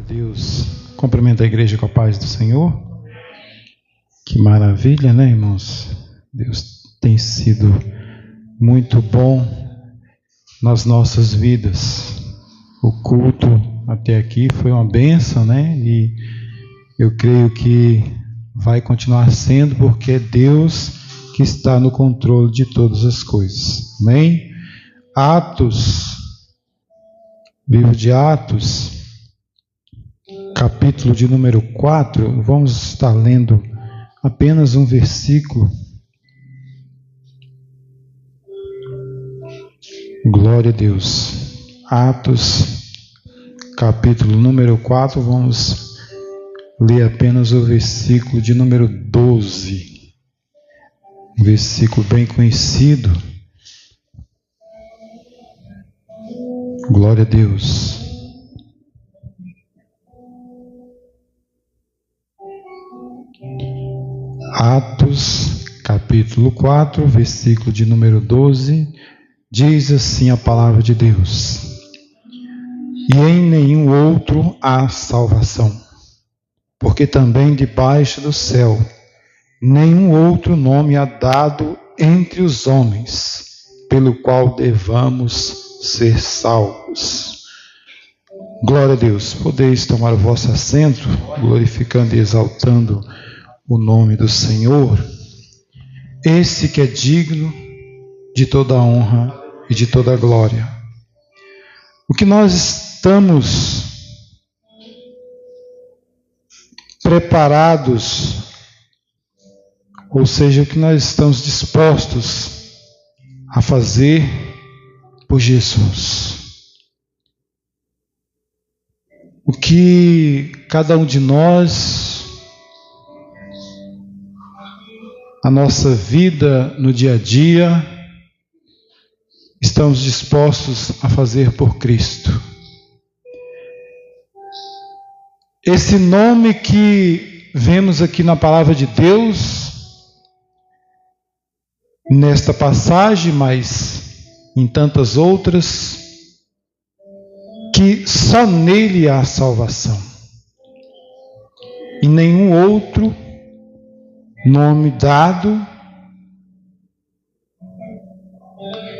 Deus. Cumprimento a igreja com a paz do Senhor. Que maravilha, né, irmãos? Deus tem sido muito bom nas nossas vidas. O culto até aqui foi uma bênção, né? E eu creio que vai continuar sendo, porque é Deus que está no controle de todas as coisas. Amém? Atos, livro de Atos, capítulo de número 4, vamos estar lendo apenas um versículo. Glória a Deus. Atos, capítulo número 4, vamos ler apenas o versículo de número 12. Um versículo bem conhecido. Glória a Deus. Atos, capítulo 4, versículo de número 12, diz assim a palavra de Deus: E em nenhum outro há salvação, porque também debaixo do céu nenhum outro nome há dado entre os homens, pelo qual devamos ser salvos. Glória a Deus. Podeis tomar o vosso assento, glorificando e exaltando o nome do Senhor, esse que é digno de toda a honra e de toda a glória. O que nós estamos preparados, ou seja, o que nós estamos dispostos a fazer por Jesus. O que cada um de nós, a nossa vida no dia a dia, estamos dispostos a fazer por Cristo. Esse nome que vemos aqui na palavra de Deus, nesta passagem, mas em tantas outras, que só nele há salvação. Em nenhum outro nome dado,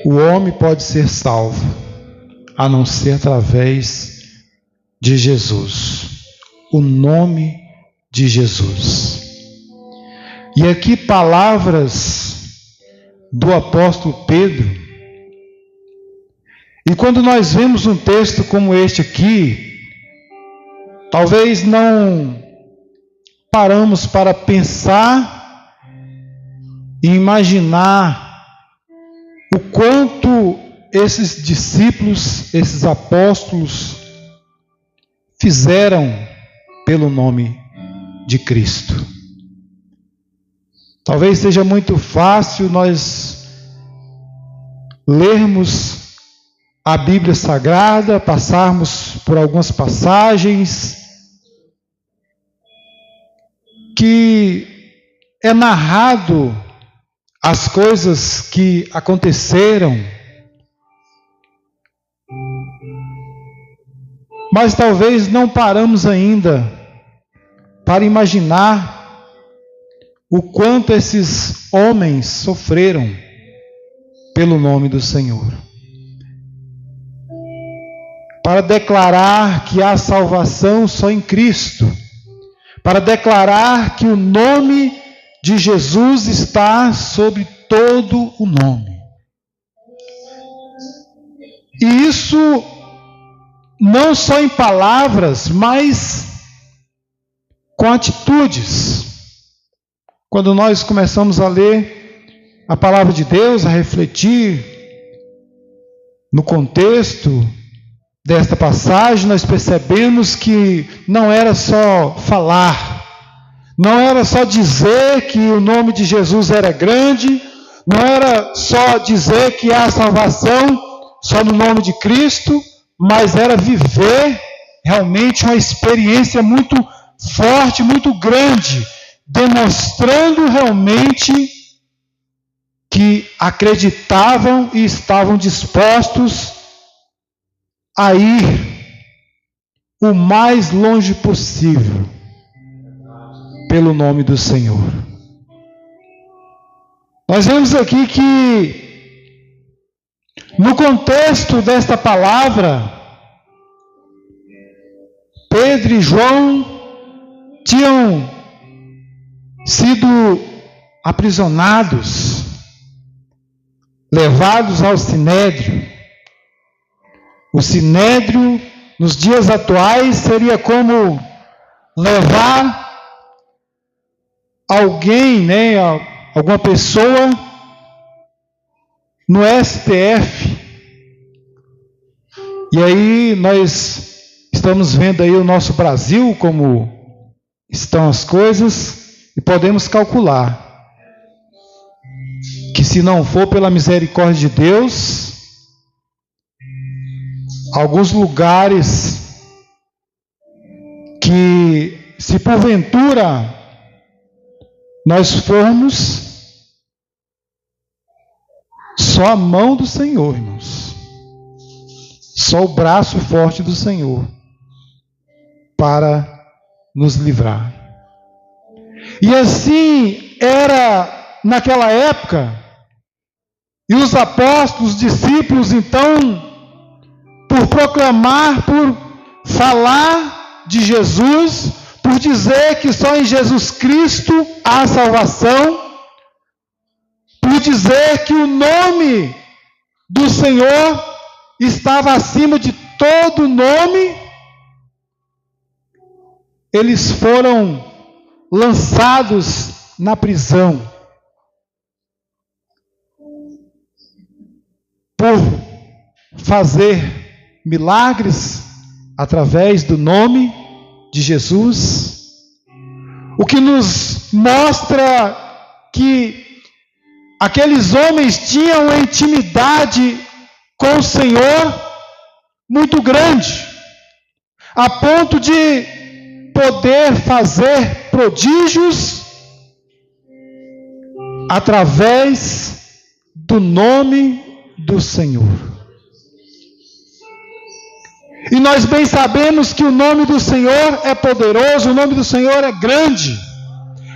o homem pode ser salvo, a não ser através de Jesus. O nome de Jesus. E aqui palavras do apóstolo Pedro. E quando nós vemos um texto como este aqui, talvez não paramos para pensar e imaginar o quanto esses discípulos, esses apóstolos, fizeram pelo nome de Cristo. Talvez seja muito fácil nós lermos a Bíblia Sagrada, passarmos por algumas passagens que é narrado as coisas que aconteceram, mas talvez não paramos ainda para imaginar o quanto esses homens sofreram pelo nome do Senhor, para declarar que há salvação só em Cristo, para declarar que o nome de Jesus está sobre todo o nome. E isso não só em palavras, mas com atitudes. Quando nós começamos a ler a palavra de Deus, a refletir no contexto desta passagem, nós percebemos que não era só falar, não era só dizer que o nome de Jesus era grande, não era só dizer que há salvação só no nome de Cristo, mas era viver realmente uma experiência muito forte, muito grande, demonstrando realmente que acreditavam e estavam dispostos a ir o mais longe possível pelo nome do Senhor. Nós vemos aqui que, no contexto desta palavra, Pedro e João tinham sido aprisionados, levados ao Sinédrio. O Sinédrio, nos dias atuais, seria como levar alguém, alguma pessoa no STF. E aí nós estamos vendo aí o nosso Brasil, como estão as coisas, e podemos calcular que, se não for pela misericórdia de Deus, alguns lugares que, se porventura nós formos, só a mão do Senhor, irmãos, só o braço forte do Senhor para nos livrar. E assim era naquela época, e os apóstolos, os discípulos, então, por proclamar, por falar de Jesus, por dizer que só em Jesus Cristo há salvação, por dizer que o nome do Senhor estava acima de todo nome, eles foram lançados na prisão por fazer milagres através do nome de Jesus, o que nos mostra que aqueles homens tinham uma intimidade com o Senhor muito grande, a ponto de poder fazer prodígios através do nome do Senhor. E nós bem sabemos que o nome do Senhor é poderoso, o nome do Senhor é grande.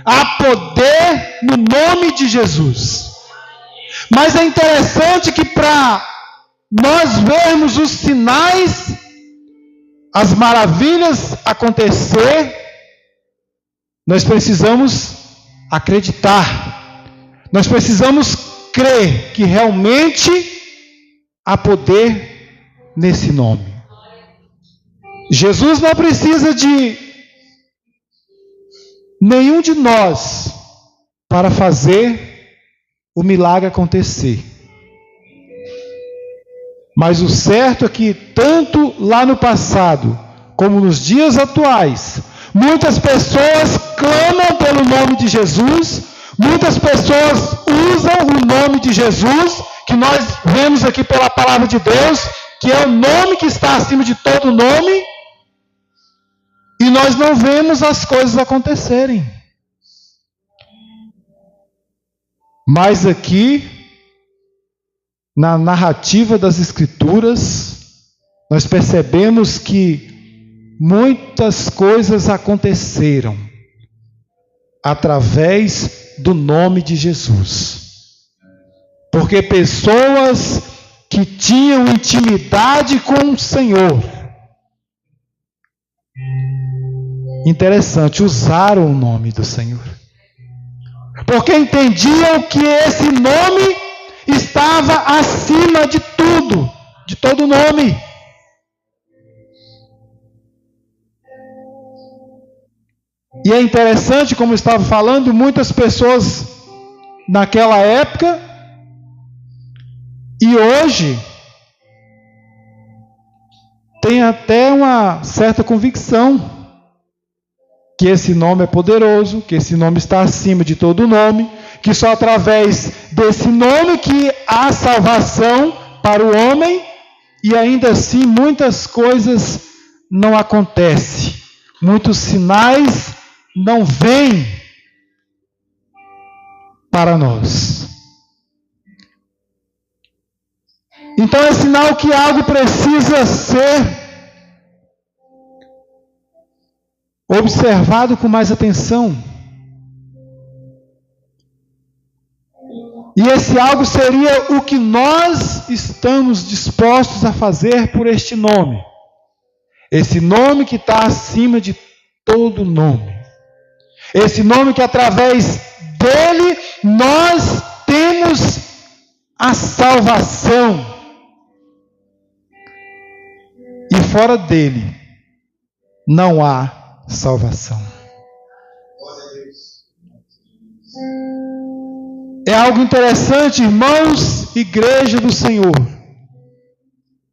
Há poder no nome de Jesus. Mas é interessante que, para nós vermos os sinais, as maravilhas acontecer, nós precisamos acreditar. Nós precisamos crer que realmente há poder nesse nome. Jesus não precisa de nenhum de nós para fazer o milagre acontecer. Mas o certo é que, tanto lá no passado, como nos dias atuais, muitas pessoas clamam pelo nome de Jesus, muitas pessoas usam o nome de Jesus, que nós vemos aqui pela palavra de Deus, que é o nome que está acima de todo nome, e nós não vemos as coisas acontecerem. Mas aqui, na narrativa das Escrituras, nós percebemos que muitas coisas aconteceram através do nome de Jesus. Porque pessoas que tinham intimidade com o Senhor, interessante, usaram o nome do Senhor. Porque entendiam que esse nome estava acima de tudo, de todo nome. E é interessante, como eu estava falando, muitas pessoas naquela época e hoje têm até uma certa convicção que esse nome é poderoso, que esse nome está acima de todo nome, que só através desse nome que há salvação para o homem, e ainda assim muitas coisas não acontecem, muitos sinais não vêm para nós. Então é sinal que algo precisa ser observado com mais atenção. E esse algo seria o que nós estamos dispostos a fazer por este nome. Esse nome que está acima de todo nome. Esse nome que através dele nós temos a salvação. E fora dele não há salvação. É algo interessante, irmãos, igreja do Senhor.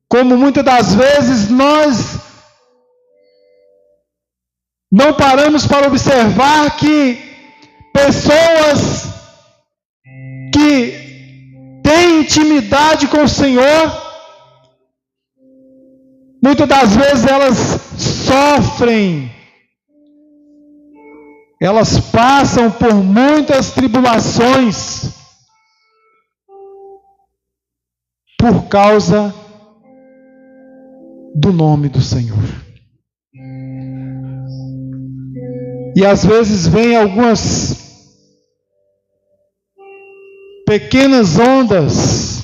Como muitas das vezes nós não paramos para observar que pessoas que têm intimidade com o Senhor, muitas das vezes elas sofrem, elas passam por muitas tribulações por causa do nome do Senhor. E às vezes vem algumas pequenas ondas,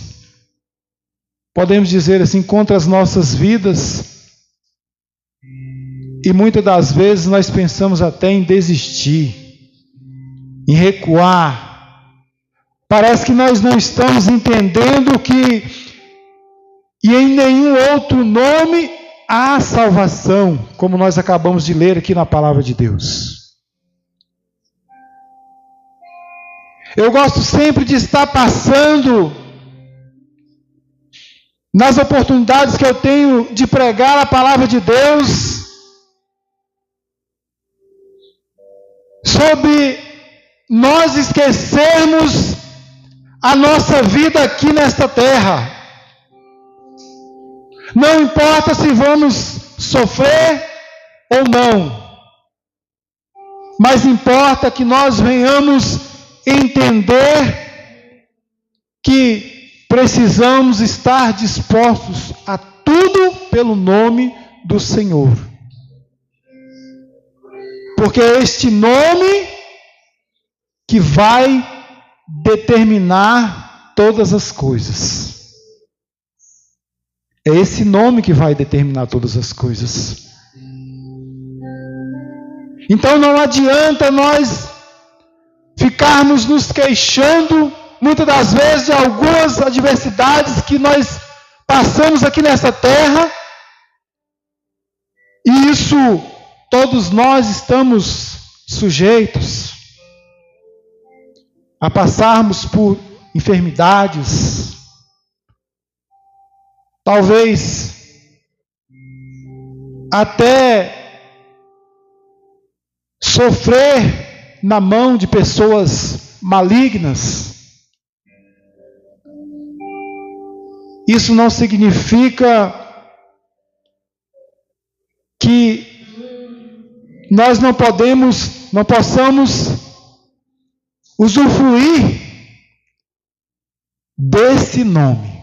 podemos dizer assim, contra as nossas vidas. E muitas das vezes nós pensamos até em desistir, em recuar. Parece que nós não estamos entendendo que em nenhum outro nome há salvação, como nós acabamos de ler aqui na palavra de Deus. Eu gosto sempre de estar passando nas oportunidades que eu tenho de pregar a palavra de Deus, sobre nós esquecermos a nossa vida aqui nesta terra. Não importa se vamos sofrer ou não, mas importa que nós venhamos entender que precisamos estar dispostos a tudo pelo nome do Senhor. Porque é este nome que vai determinar todas as coisas. É esse nome que vai determinar todas as coisas. Então não adianta nós ficarmos nos queixando, muitas das vezes, de algumas adversidades que nós passamos aqui nessa terra. E isso todos nós estamos sujeitos a passarmos por enfermidades, talvez até sofrer na mão de pessoas malignas. Isso não significa que nós não possamos usufruir desse nome,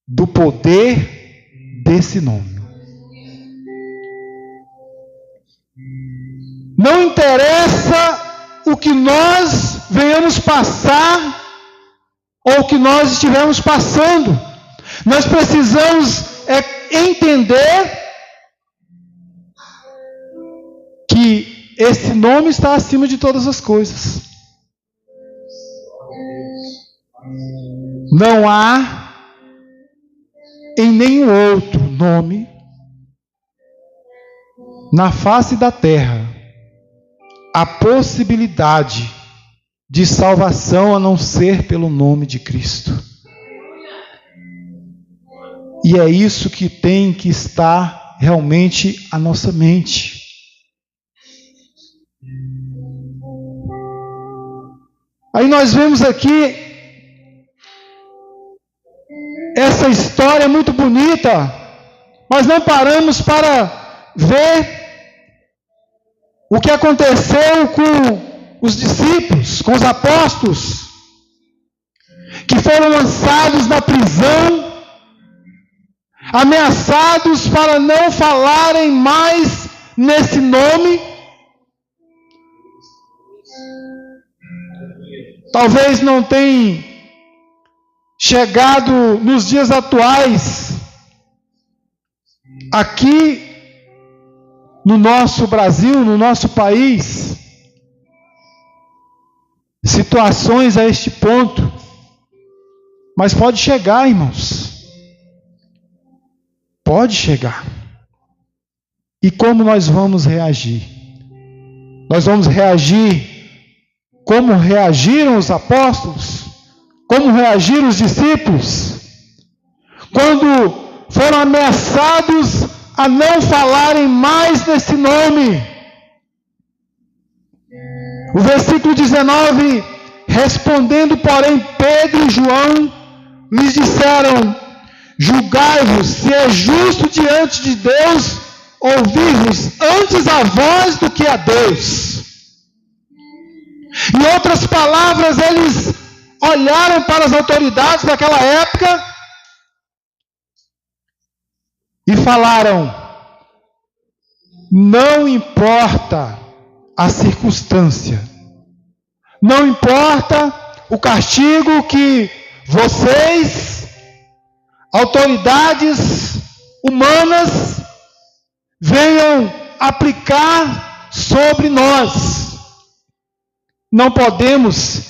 do poder desse nome. Não interessa o que nós venhamos passar ou o que nós estivermos passando. Nós precisamos entender que esse nome está acima de todas as coisas. Não há em nenhum outro nome na face da terra a possibilidade de salvação a não ser pelo nome de Cristo. E é isso que tem que estar realmente à nossa mente. Aí nós vemos aqui essa história muito bonita, mas não paramos para ver o que aconteceu com os discípulos, com os apóstolos, que foram lançados na prisão, ameaçados para não falarem mais nesse nome. Talvez não tenha chegado nos dias atuais, aqui no nosso Brasil, no nosso país, situações a este ponto, mas pode chegar, irmãos. Pode chegar. E como nós vamos reagir? Nós vamos reagir como reagiram os apóstolos? Como reagiram os discípulos? Quando foram ameaçados a não falarem mais nesse nome. O versículo 19, respondendo, porém, Pedro e João lhes disseram: julgai-vos se é justo diante de Deus ouvir-vos antes a vós do que a Deus. Em outras palavras, eles olharam para as autoridades daquela época e falaram: não importa a circunstância, não importa o castigo que vocês, autoridades humanas, venham aplicar sobre nós, não podemos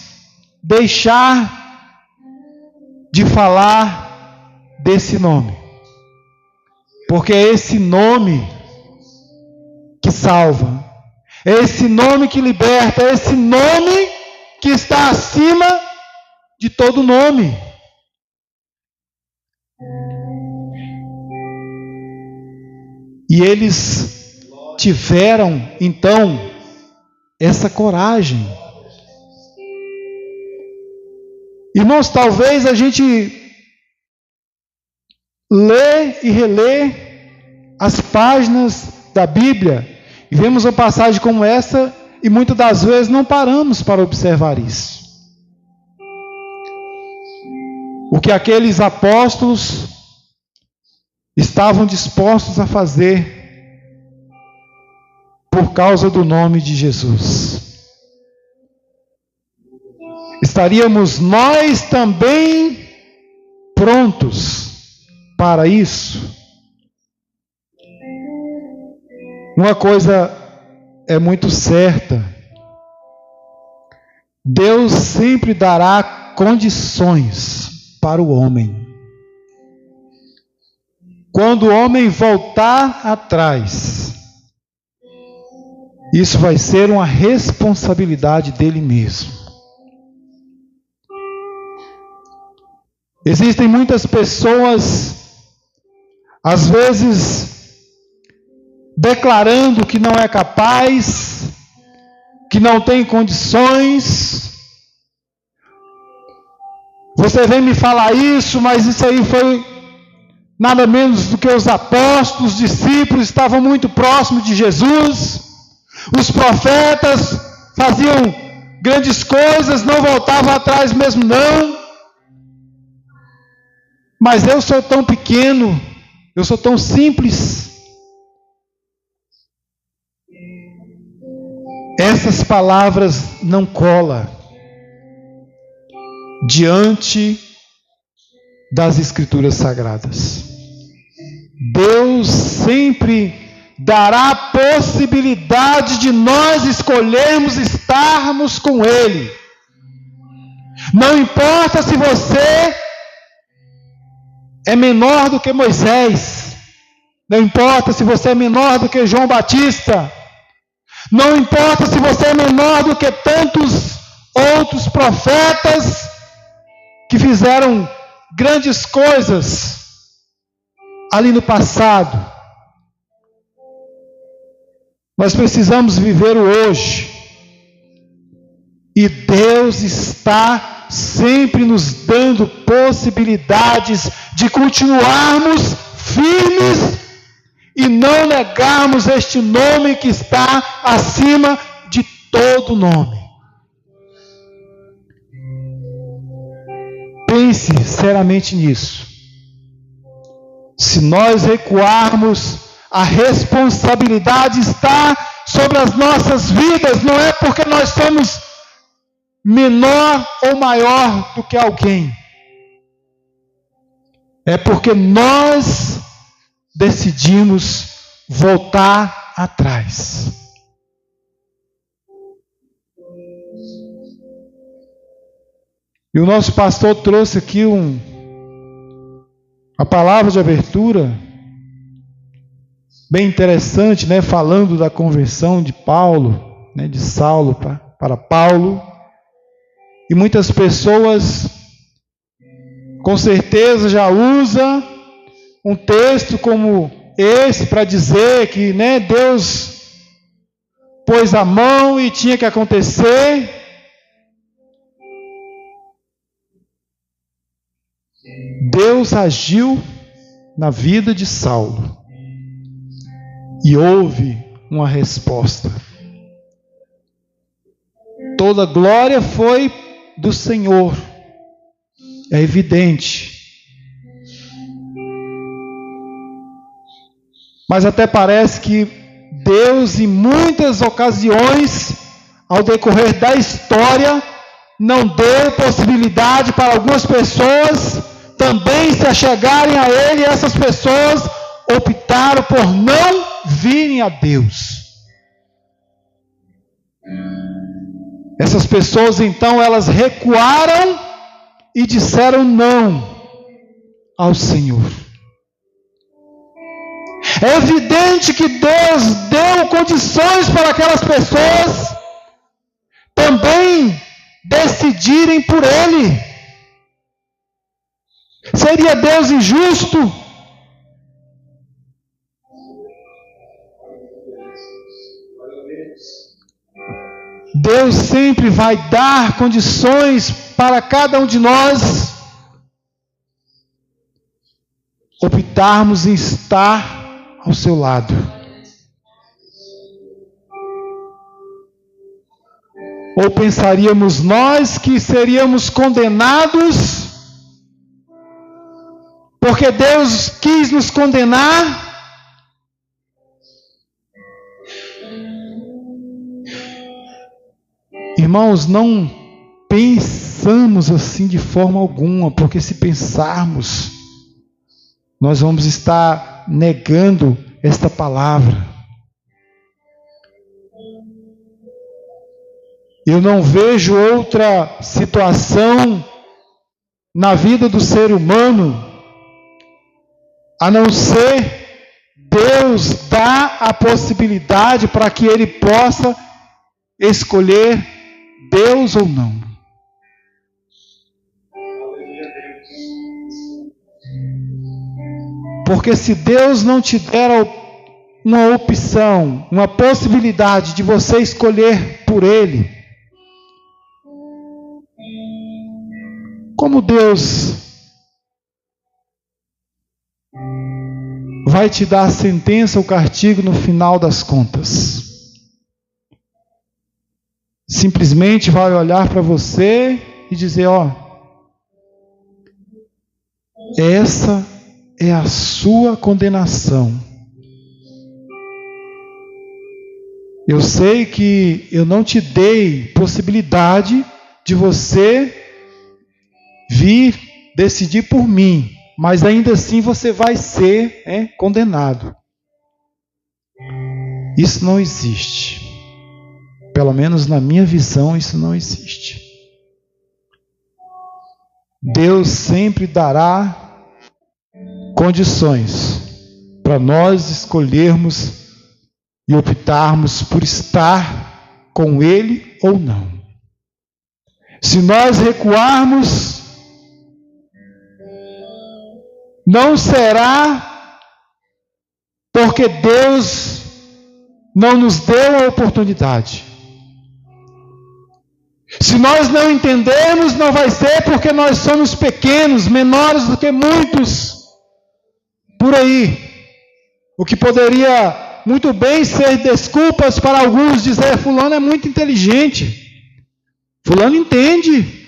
deixar de falar desse nome, porque é esse nome que salva, é esse nome que liberta, é esse nome que está acima de todo nome. E eles tiveram, então, essa coragem. Irmãos, talvez a gente lê e relê as páginas da Bíblia e vemos uma passagem como essa e muitas das vezes não paramos para observar isso. O que aqueles apóstolos estavam dispostos a fazer por causa do nome de Jesus. Estaríamos nós também prontos para isso? Uma coisa é muito certa: Deus sempre dará condições para o homem. Quando o homem voltar atrás, isso vai ser uma responsabilidade dele mesmo. Existem muitas pessoas, às vezes, declarando que não é capaz, que não tem condições. Você vem me falar isso, mas isso aí foi nada menos do que os apóstolos, os discípulos estavam muito próximos de Jesus. Os profetas faziam grandes coisas, não voltavam atrás mesmo não. Mas eu sou tão pequeno, eu sou tão simples. Essas palavras não colam diante das Escrituras Sagradas. Deus sempre dará a possibilidade de nós escolhermos estarmos com Ele. Não importa se você é menor do que Moisés, não importa se você é menor do que João Batista, não importa se você é menor do que tantos outros profetas que fizeram grandes coisas ali no passado. Nós precisamos viver o hoje. E Deus está sempre nos dando possibilidades de continuarmos firmes e não negarmos este nome que está acima de todo nome. Pense seriamente nisso. Se nós recuarmos a responsabilidade está sobre as nossas vidas. Não é porque nós somos menor ou maior do que alguém. É porque nós decidimos voltar atrás. E o nosso pastor trouxe aqui a palavra de abertura, bem interessante, né? Falando da conversão de Paulo, né? De Saulo para Paulo. E muitas pessoas, com certeza, já usam um texto como esse para dizer que, né, Deus pôs a mão e tinha que acontecer. Deus agiu na vida de Saulo e houve uma resposta. Toda glória foi do Senhor, é evidente. Mas até parece que Deus, em muitas ocasiões, ao decorrer da história, não deu possibilidade para algumas pessoas também se achegarem a Ele, e essas pessoas optaram por não virem a Deus. Essas pessoas, então, elas recuaram e disseram não ao Senhor. É evidente que Deus deu condições para aquelas pessoas também decidirem por Ele. Seria Deus injusto? Deus sempre vai dar condições para cada um de nós optarmos em estar ao seu lado. Ou pensaríamos nós que seríamos condenados porque Deus quis nos condenar? Irmãos, não pensamos assim de forma alguma, porque se pensarmos, nós vamos estar negando esta palavra. Eu não vejo outra situação na vida do ser humano a não ser Deus dar a possibilidade para que ele possa escolher Deus ou não. Porque se Deus não te der uma opção, uma possibilidade de você escolher por Ele, como Deus vai te dar a sentença ou castigo no final das contas? Simplesmente vai olhar para você e dizer, essa é a sua condenação. Eu sei que eu não te dei possibilidade de você vir decidir por mim, mas ainda assim você vai ser condenado. Isso não existe. Pelo menos na minha visão, isso não existe. Deus sempre dará condições para nós escolhermos e optarmos por estar com Ele ou não. Se nós recuarmos, não será porque Deus não nos deu a oportunidade. Se nós não entendermos, não vai ser porque nós somos pequenos, menores do que muitos por aí. O que poderia muito bem ser desculpas para alguns dizer, fulano é muito inteligente, fulano entende.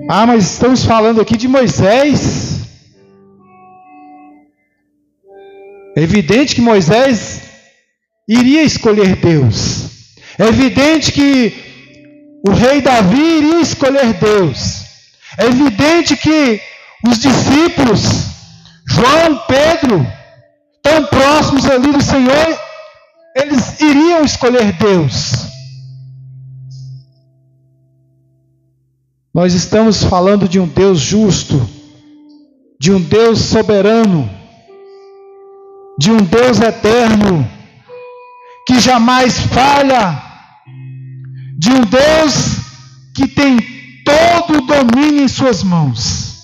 Mas estamos falando aqui de Moisés. É evidente que Moisés iria escolher Deus. É evidente que o rei Davi iria escolher Deus. É evidente que os discípulos, João, Pedro, tão próximos ali do Senhor, eles iriam escolher Deus. Nós estamos falando de um Deus justo, de um Deus soberano, de um Deus eterno, que jamais falha, de um Deus que tem todo o domínio em suas mãos.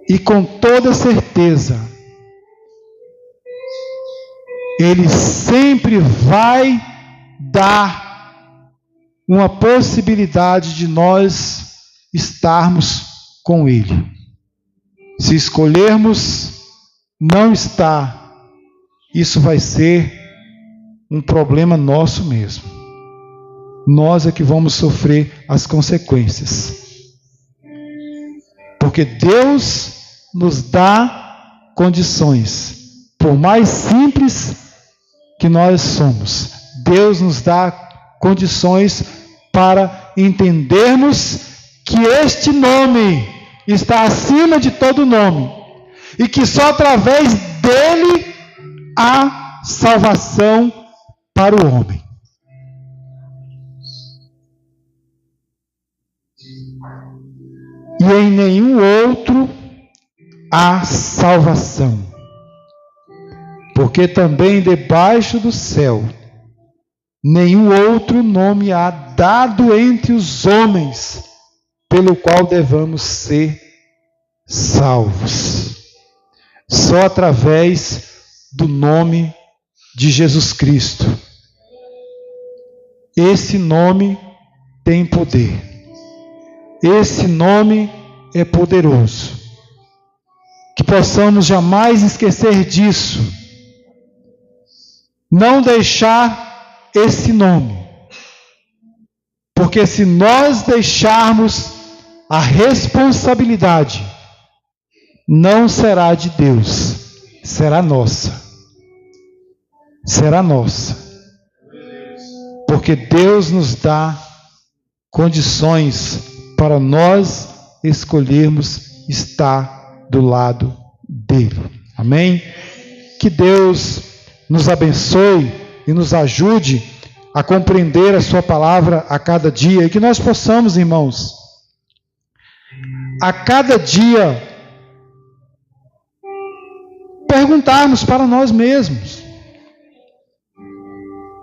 E com toda certeza, Ele sempre vai dar uma possibilidade de nós estarmos com Ele. Se escolhermos não estar, isso vai ser um problema nosso mesmo. Nós é que vamos sofrer as consequências. Porque Deus nos dá condições, por mais simples que nós somos, Deus nos dá condições para entendermos que este nome está acima de todo nome e que só através dele há salvação para o homem. E em nenhum outro há salvação, porque também debaixo do céu nenhum outro nome há dado entre os homens pelo qual devamos ser salvos. Só através do nome de Jesus Cristo. Esse nome tem poder. Esse nome é poderoso. Que possamos jamais esquecer disso. Não deixar esse nome. Porque se nós deixarmos a responsabilidade, não será de Deus, será nossa. Será nossa. Porque Deus nos dá condições para nós escolhermos estar do lado dele. Amém? Que Deus nos abençoe e nos ajude a compreender a sua palavra a cada dia, e que nós possamos, irmãos, a cada dia perguntarmos para nós mesmos: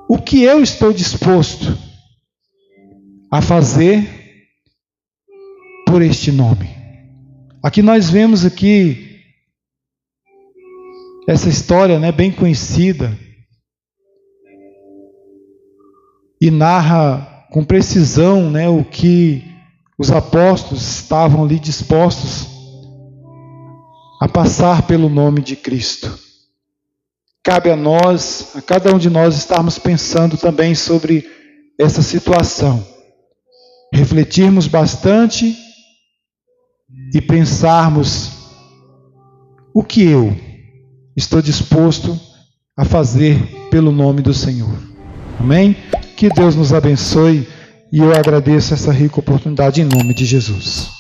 o que eu estou disposto a fazer por este nome? Aqui nós vemos aqui essa história, bem conhecida, e narra com precisão, o que os apóstolos estavam ali dispostos a passar pelo nome de Cristo. Cabe a nós, a cada um de nós, estarmos pensando também sobre essa situação. Refletirmos bastante e pensarmos: o que eu estou disposto a fazer pelo nome do Senhor? Amém? Que Deus nos abençoe, e eu agradeço essa rica oportunidade em nome de Jesus.